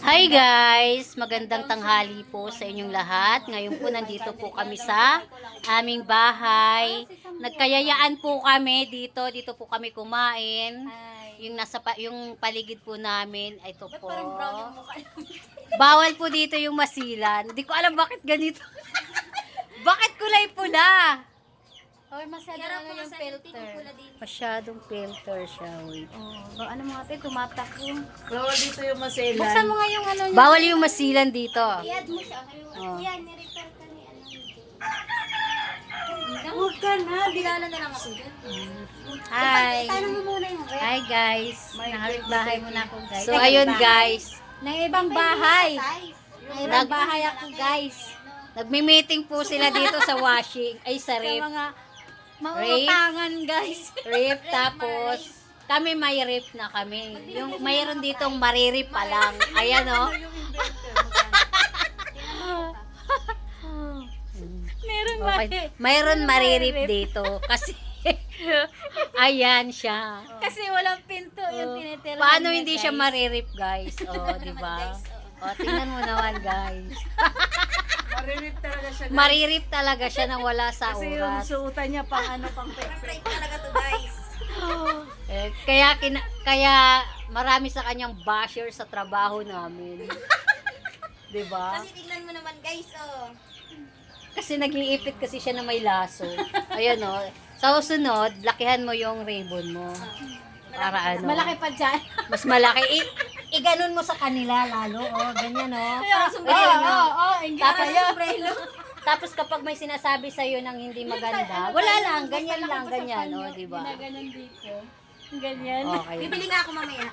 Hi guys! Magandang tanghali po sa inyong lahat. Ngayon po nandito po kami sa aming bahay. Nagkayayaan po kami dito. Dito po kami kumain. Yung nasa yung paligid po namin, ito po. Bawal po dito yung masilan. Hindi ko alam bakit ganito. Bakit kulay pula? Or masyadong yung filter. Masyadong filter siya. Ano mga ate, tumatak yung... Bawal dito yung maselan. Buksan mo nga yung ano niya. Bawal yung masilan dito. I-add mo siya. Oh. Yan, ni-repair ka ni ano. Huwag ka na. Bilala na lang ako dyan. Hi! Tanong mo muna yung rep. Hi guys! Nahalit bahay mo na ako guys. So ayun guys, Ng ibang bahay. Ng ibang bahay ako guys. nagmi-meeting po sila dito sa washing, ay sa Sa rip. mga mauutangan guys. Rip, tapos kami may rip na kami. Yung mayroon ditong maririp pa lang. Ayan o. Meron Okay. Mayroon maririp dito. Kasi, ayan siya. Kasi walang pinto yung tinitira. Paano hindi siya maririp guys? O, di ba? O, tingnan mo naman guys. Maririp talaga siya. Maririp talaga siya nang wala sa Kasi yung oras. suotan niya pang ano, pang Break talaga to guys. Kaya marami sa kanyang basher sa trabaho namin. 'Di ba? Kasi tingnan mo naman guys, oh. Kasi nag-iipit kasi siya na may laso. Ayan oh. Sa susunod, lakihan mo yung ribbon mo. Para ano? Malaki pa dyan. Mas malaki. Iganon mo sa kanila lalo. Oh, ganyan oh. Tapos kapag may sinasabi sa iyo ng hindi maganda, wala lang, ganyan lang, ganyan, oh, 'di ba? Ganyan dito. Ganyan. Okay. Bibili nga ako mamaya.